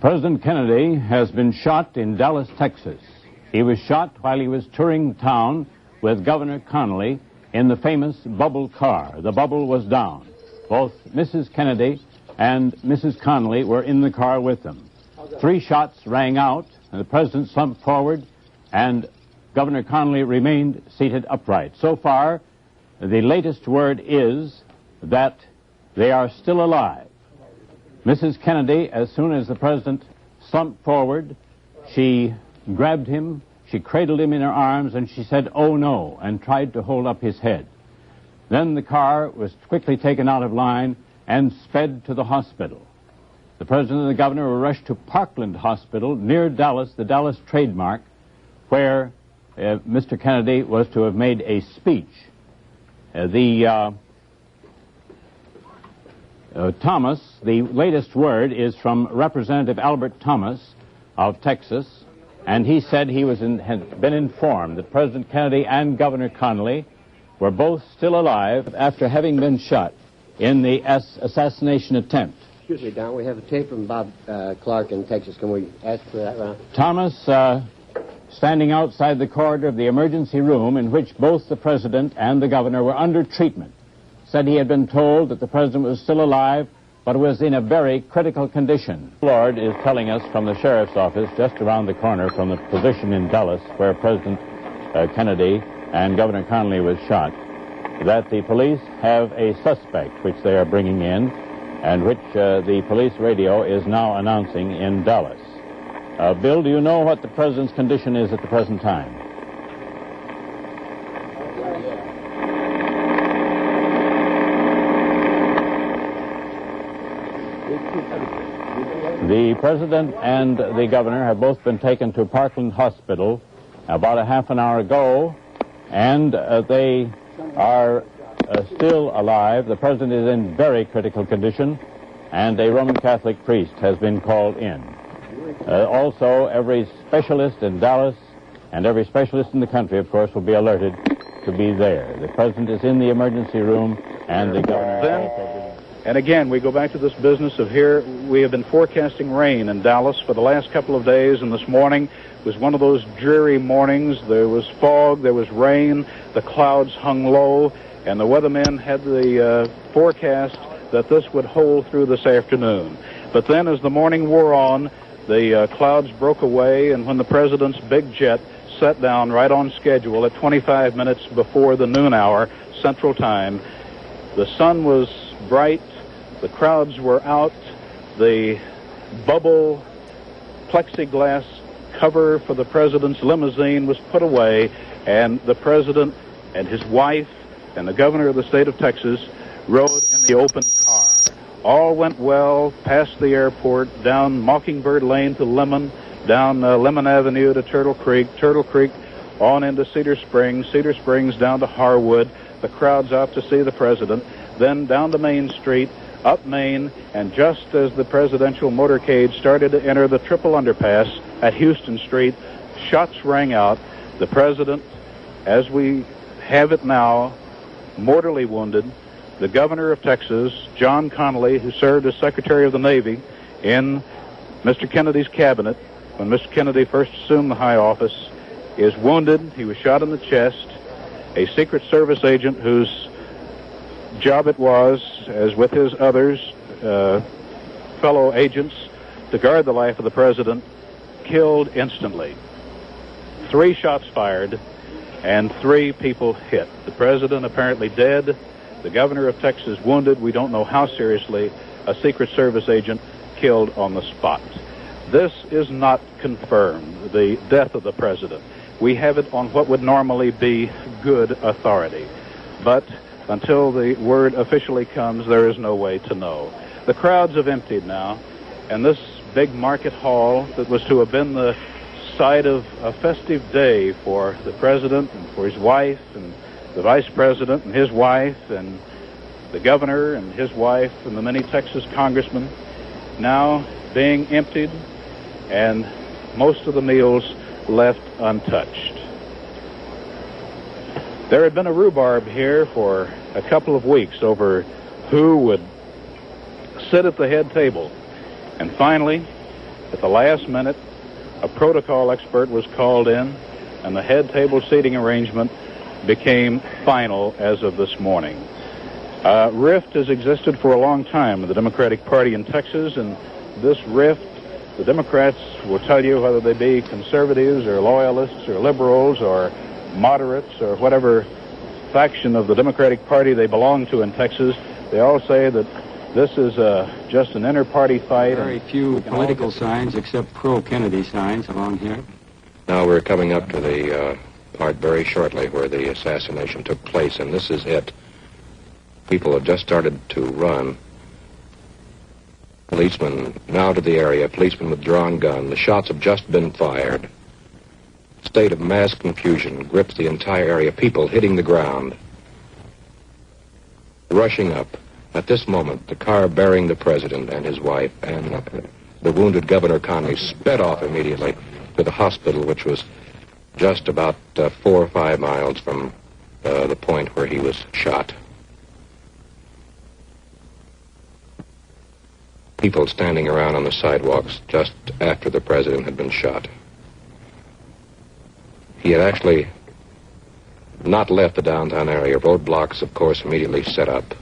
President Kennedy has been shot in Dallas, Texas. He was shot while he was touring town with Governor Connally in the famous bubble car. The bubble was down. Both Mrs. Kennedy and Mrs. Connally were in the car with them. 3 shots rang out, and the president slumped forward, and Governor Connally remained seated upright. So far, the latest word is that they are still alive. Mrs. Kennedy, as soon as the president slumped forward, she grabbed him, she cradled him in her arms, and she said, "Oh no," and tried to hold up his head. Then the car was quickly taken out of line and sped to the hospital. The president and the governor were rushed to Parkland Hospital near Dallas, the Dallas trademark, where Mr. Kennedy was to have made a speech. Thomas, the latest word is from Representative Albert Thomas of Texas, and he said he had been informed that President Kennedy and Governor Connally were both still alive after having been shot in the assassination attempt. Excuse me, Don, we have a tape from Bob Clark in Texas. Can we ask for that round? Thomas, standing outside the corridor of the emergency room in which both the president and the governor were under treatment, said he had been told that the president was still alive, but was in a very critical condition. Lord is telling us from the sheriff's office just around the corner from the position in Dallas where President Kennedy and Governor Connally was shot, that the police have a suspect which they are bringing in and which the police radio is now announcing in Dallas. Bill, do you know what the president's condition is at the present time? The president and the governor have both been taken to Parkland Hospital about a half an hour ago, and they are still alive. The president is in very critical condition, and a Roman Catholic priest has been called in. Also, every specialist in Dallas and every specialist in the country, of course, will be alerted to be there. The president is in the emergency room, and the governor... And again, we go back to this business of here, we have been forecasting rain in Dallas for the last couple of days, and this morning was one of those dreary mornings. There was fog, there was rain, the clouds hung low, and the weathermen had the forecast that this would hold through this afternoon. But then as the morning wore on, the clouds broke away, and when the president's big jet set down right on schedule at 25 minutes before the noon hour Central Time, the sun was bright, the crowds were out, the bubble plexiglass cover for the president's limousine was put away, and the president and his wife and the governor of the state of Texas rode in the open car. All went well past the airport, down Mockingbird Lane to Lemon, down Lemon Avenue to Turtle Creek on into Cedar Springs down to Harwood, the crowds out to see the president, then down to Main Street, up Main, and just as the presidential motorcade started to enter the triple underpass at Houston Street, shots rang out. The president, as we have it now, mortally wounded. The governor of Texas, John Connally, who served as Secretary of the Navy in Mr. Kennedy's cabinet when Mr. Kennedy first assumed the high office, is wounded. He was shot in the chest. A Secret Service agent whose job it was, as with his others, fellow agents, to guard the life of the president, killed instantly. 3 shots fired and 3 people hit. The president apparently dead, the governor of Texas wounded, we don't know how seriously, a Secret Service agent killed on the spot. This is not confirmed, the death of the president. We have it on what would normally be good authority. But until the word officially comes, there is no way to know. The crowds have emptied now, and this big market hall that was to have been the site of a festive day for the president and for his wife and the vice president and his wife and the governor and his wife and the many Texas congressmen, now being emptied and most of the meals left untouched. There had been a rhubarb here for a couple of weeks over who would sit at the head table. And finally, At the last minute, a protocol expert was called in, and the head table seating arrangement became final as of this morning. Rift has existed for a long time in the Democratic Party in Texas, and this rift, the Democrats will tell you, whether they be conservatives or loyalists or liberals or moderates or whatever faction of the Democratic Party they belong to in Texas, they all say that this is just an inter-party fight. Very few political signs except pro-Kennedy signs along here. Now we're coming up to the part very shortly where the assassination took place, and this is it. People have just started to run. Policemen now to the area, policemen with drawn gun. The shots have just been fired. State of mass confusion grips the entire area. People hitting the ground, rushing up. At this moment, the car bearing the president and his wife and the wounded Governor Connolly sped off immediately to the hospital, which was just about 4 or 5 miles from the point where he was shot. People standing around on the sidewalks just after the president had been shot. He had actually not left the downtown area. Roadblocks, of course, immediately set up.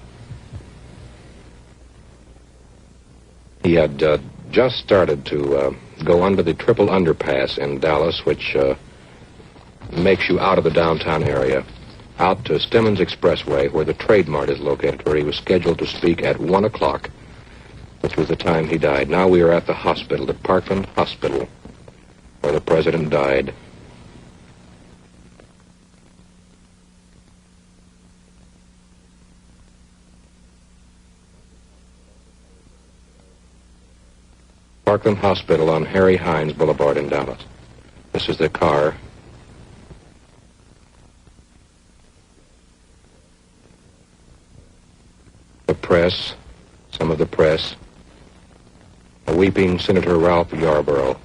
He had just started to go under the triple underpass in Dallas, which makes you out of the downtown area, out to Stemmons Expressway, where the Trade Mart is located, where he was scheduled to speak at 1 o'clock, which was the time he died. Now we are at the hospital, the Parkland Hospital, where the president died. Parkland Hospital on Harry Hines Boulevard in Dallas. This is the car. The press, some of the press. A weeping Senator Ralph Yarborough,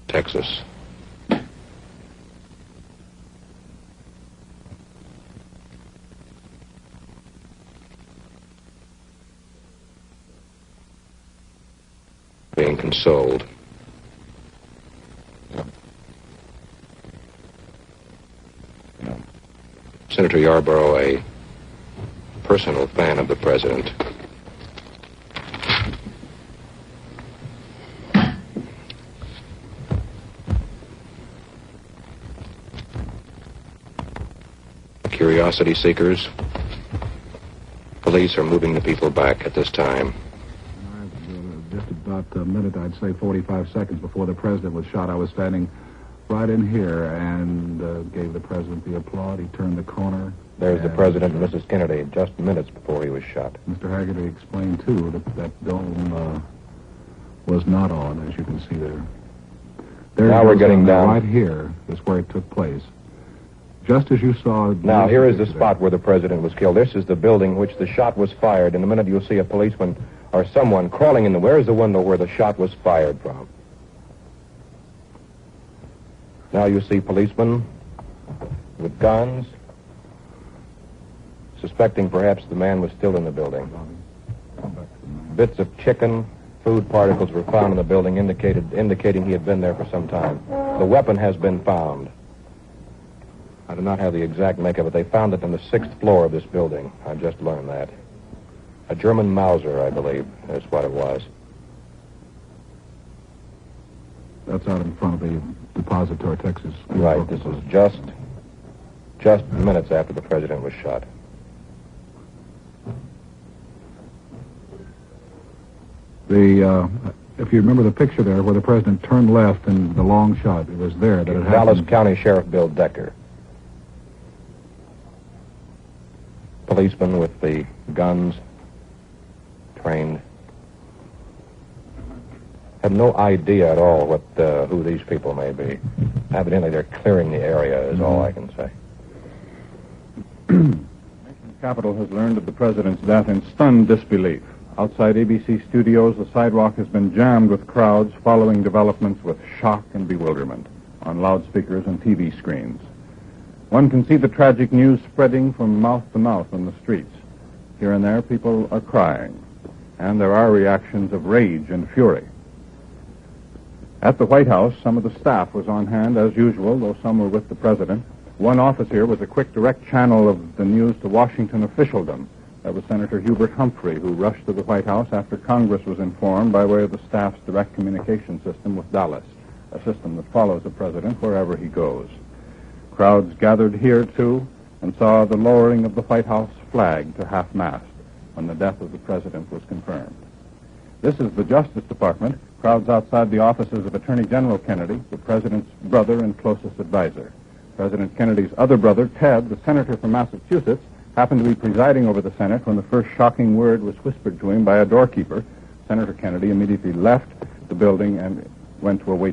Texas. Being consoled. Senator Yarborough, a personal fan of the president. Curiosity seekers. Police are moving the people back at this time. Just about a minute, I'd say 45 seconds before the president was shot, I was standing right in here and gave the president the applaud. He turned the corner. There's the president and Mrs. Kennedy just minutes before he was shot. Mr. Haggerty explained, too, that dome was not on, as you can see there. Now we're getting down. Right here is where it took place. Just as you saw... Now, here is the spot where the president was killed. This is the building which the shot was fired. In a minute, you'll see a policeman or someone crawling in the... Where's the window where the shot was fired from? Now you see policemen with guns, suspecting perhaps the man was still in the building. Bits of chicken, food particles were found in the building, indicating he had been there for some time. The weapon has been found. I do not have the exact makeup, but they found it on the 6th floor of this building. I just learned that. A German Mauser, I believe, is what it was. That's out in front of the Depository, Texas. Right, this was just minutes after the president was shot. If you remember the picture there where the president turned left in the long shot, it was there that it happened. Dallas County Sheriff Bill Decker. Policemen with the guns, trained. Have no idea at all who these people may be. Evidently, they're clearing the area, is all I can say. The Capitol has learned of the president's death in stunned disbelief. Outside ABC studios, the sidewalk has been jammed with crowds following developments with shock and bewilderment on loudspeakers and TV screens. One can see the tragic news spreading from mouth to mouth on the streets. Here and there, people are crying, and there are reactions of rage and fury. At the White House, some of the staff was on hand as usual, though some were with the president. One officer was a quick direct channel of the news to Washington officialdom. That was Senator Hubert Humphrey, who rushed to the White House after Congress was informed by way of the staff's direct communication system with Dallas, a system that follows the president wherever he goes. Crowds gathered here, too, and saw the lowering of the White House flag to half-mast when the death of the president was confirmed. This is the Justice Department. Crowds outside the offices of Attorney General Kennedy, the president's brother and closest advisor. President Kennedy's other brother, Ted, the senator from Massachusetts, happened to be presiding over the Senate when the first shocking word was whispered to him by a doorkeeper. Senator Kennedy immediately left the building and went to a waiting